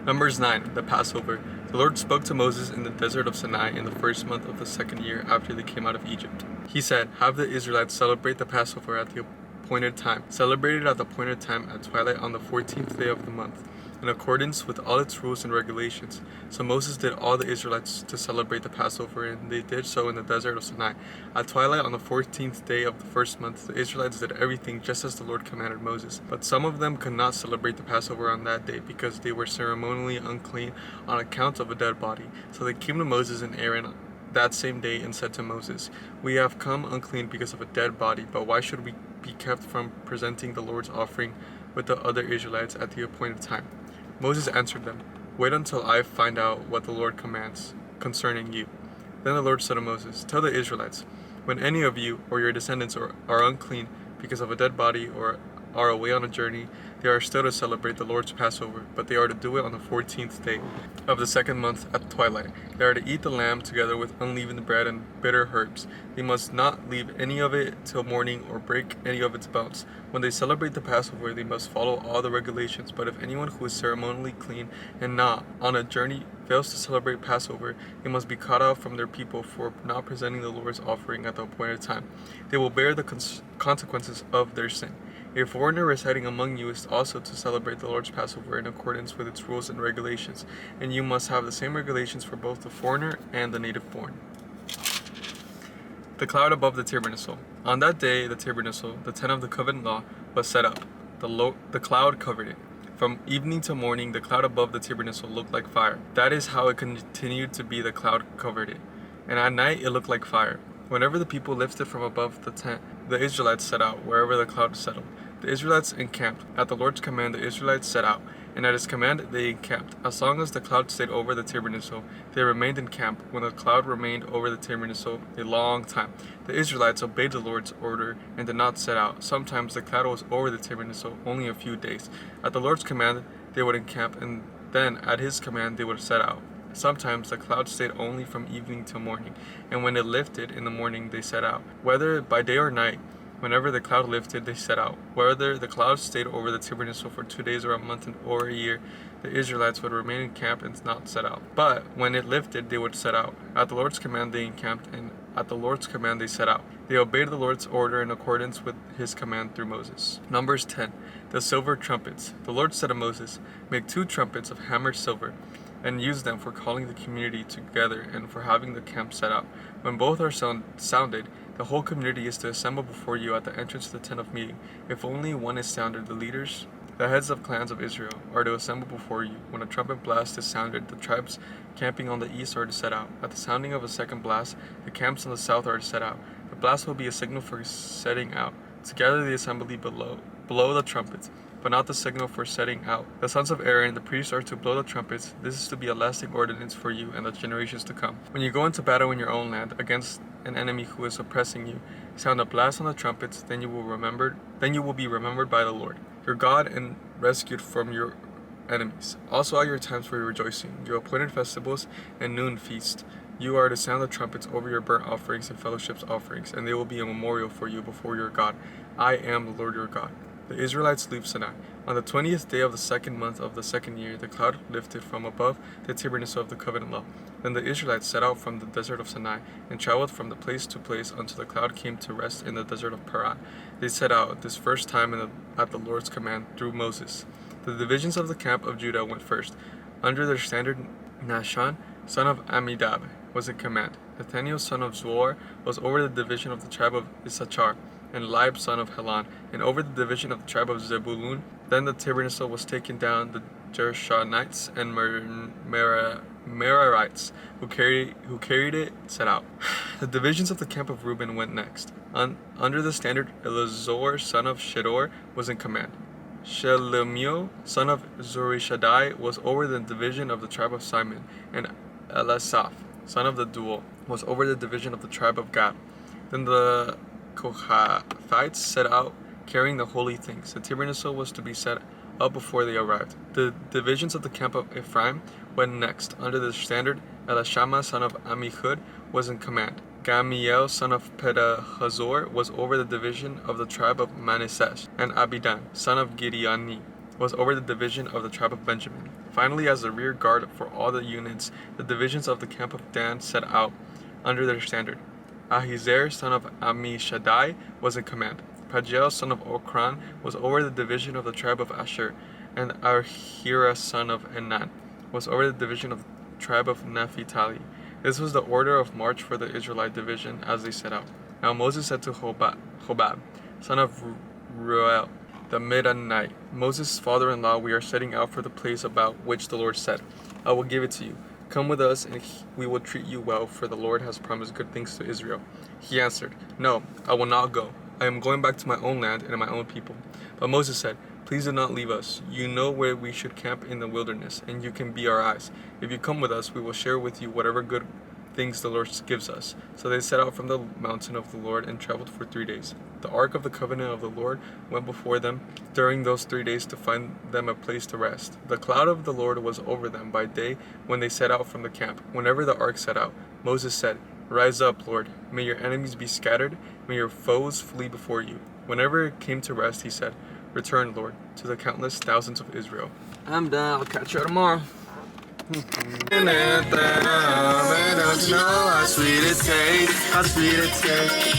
Numbers 9, the Passover. The Lord spoke to Moses in the desert of Sinai in the first month of the second year after they came out of Egypt. He said, "Have the Israelites celebrate the Passover at the appointed time. Celebrate it at the appointed time at twilight on the 14th day of the month, in accordance with all its rules and regulations." So Moses did all the Israelites to celebrate the Passover, and they did so in the desert of Sinai. At twilight on the 14th day of the first month, the Israelites did everything just as the Lord commanded Moses. But some of them could not celebrate the Passover on that day because they were ceremonially unclean on account of a dead body. So they came to Moses and Aaron that same day and said to Moses, "We have come unclean because of a dead body, but why should we be kept from presenting the Lord's offering with the other Israelites at the appointed time?" Moses answered them, "Wait until I find out what the Lord commands concerning you." Then the Lord said to Moses, "Tell the Israelites, when any of you or your descendants are unclean because of a dead body or are away on a journey, they are still to celebrate the Lord's Passover, but they are to do it on the 14th day of the second month at twilight. They are to eat the lamb together with unleavened bread and bitter herbs. They must not leave any of it till morning or break any of its bones. When they celebrate the Passover, they must follow all the regulations, but if anyone who is ceremonially clean and not on a journey fails to celebrate Passover, they must be cut off from their people for not presenting the Lord's offering at the appointed time. They will bear the consequences of their sin. A foreigner residing among you is also to celebrate the Lord's Passover in accordance with its rules and regulations, and you must have the same regulations for both the foreigner and the native born." The cloud above the tabernacle. On that day, the tabernacle, the tent of the covenant law, was set up. The cloud covered it. From evening to morning, the cloud above the tabernacle looked like fire. That is how it continued to be. The cloud covered it, and at night it looked like fire. Whenever the people lifted from above the tent, the Israelites set out wherever the cloud settled. The Israelites encamped. At the Lord's command, the Israelites set out, and at his command they encamped. As long as the cloud stayed over the tabernacle, they remained in camp. When the cloud remained over the tabernacle a long time, the Israelites obeyed the Lord's order and did not set out. Sometimes the cloud was over the tabernacle only a few days. At the Lord's command, they would encamp, and then at his command they would set out. Sometimes the cloud stayed only from evening till morning, and when it lifted in the morning they set out. Whether by day or night, whenever the cloud lifted, they set out. Whether the cloud stayed over the tabernacle for 2 days or a month or a year, the Israelites would remain in camp and not set out. But when it lifted, they would set out. At the Lord's command they encamped, and at the Lord's command they set out. They obeyed the Lord's order in accordance with his command through Moses. Numbers 10. The silver trumpets. The Lord said to Moses, "Make 2 trumpets of hammered silver, and use them for calling the community together and for having the camp set out. When both are sounded, the whole community is to assemble before you at the entrance to the tent of meeting. If only one is sounded, the leaders, the heads of clans of Israel, are to assemble before you. When a trumpet blast is sounded, the tribes camping on the east are to set out. At the sounding of a second blast, the camps on the south are to set out. The blast will be a signal for setting out. Together the assembly blow the trumpets, but not the signal for setting out. The sons of Aaron, the priests, are to blow the trumpets. This is to be a lasting ordinance for you and the generations to come. When you go into battle in your own land against an enemy who is oppressing you, sound a blast on the trumpets, then you will be remembered by the Lord, your God, and rescued from your enemies. Also at your times for your rejoicing, your appointed festivals and noon feast, you are to sound the trumpets over your burnt offerings and fellowship offerings, and they will be a memorial for you before your God. I am the Lord your God." The Israelites leave Sinai. On the 20th day of the second month of the second year, the cloud lifted from above the tabernacle of the covenant law. Then the Israelites set out from the desert of Sinai and traveled from the place to place until the cloud came to rest in the desert of Paran. They set out this first time at the Lord's command through Moses. The divisions of the camp of Judah went first. Under their standard, Nahshon, son of Amminadab, was in command. Nathaniel, son of Zuar, was over the division of the tribe of Issachar, and Eliab, son of Helon, and over the division of the tribe of Zebulun. Then the tabernacle was taken down. The Gershonites and Merarites who carried it set out. The divisions of the camp of Reuben went next. Under the standard, Elazar, son of Shedor, was in command. Shelemiel, son of Zurishaddai, was over the division of the tribe of Simon, and Elisaph, son of the Dual, was over the division of the tribe of Gad. Then the Kohathites set out carrying the holy things. The tabernacle was to be set up before they arrived. The divisions of the camp of Ephraim went next. Under the standard, Elishama, son of Ammihud, was in command. Gamaliel, son of Pedahazor, was over the division of the tribe of Manasseh, and Abidan, son of Gideoni, was over the division of the tribe of Benjamin. Finally, as a rear guard for all the units, the divisions of the camp of Dan set out under their standard. Ahiezer, son of Ammishaddai, was in command. Pagiel, son of Okran, was over the division of the tribe of Asher, and Ahira, son of Enan, was over the division of the tribe of Naphtali. This was the order of march for the Israelite division as they set out. Now Moses said to Hobab, son of Reuel, the Midianite, Moses' father-in-law, we are setting out for the place about which the Lord said, I will give it to you. Come with us, and we will treat you well, for the Lord has promised good things to Israel. He answered, No, I will not go. I am going back to my own land and my own people. But Moses said, Please do not leave us. You know where we should camp in the wilderness, and you can be our eyes. If you come with us, we will share with you whatever good things the Lord gives us. So they set out from the mountain of the Lord and traveled for 3 days. The ark of the covenant of the Lord went before them during those 3 days to find them a place to rest. The cloud of the Lord was over them by day when they set out from the camp. Whenever the ark set out, Moses said, Rise up, Lord. May your enemies be scattered. May your foes flee before you. Whenever it came to rest, he said, Return, Lord, to the countless thousands of Israel. I'm done. I'll catch you tomorrow. Don't you know how sweet it tastes, how sweet it tastes.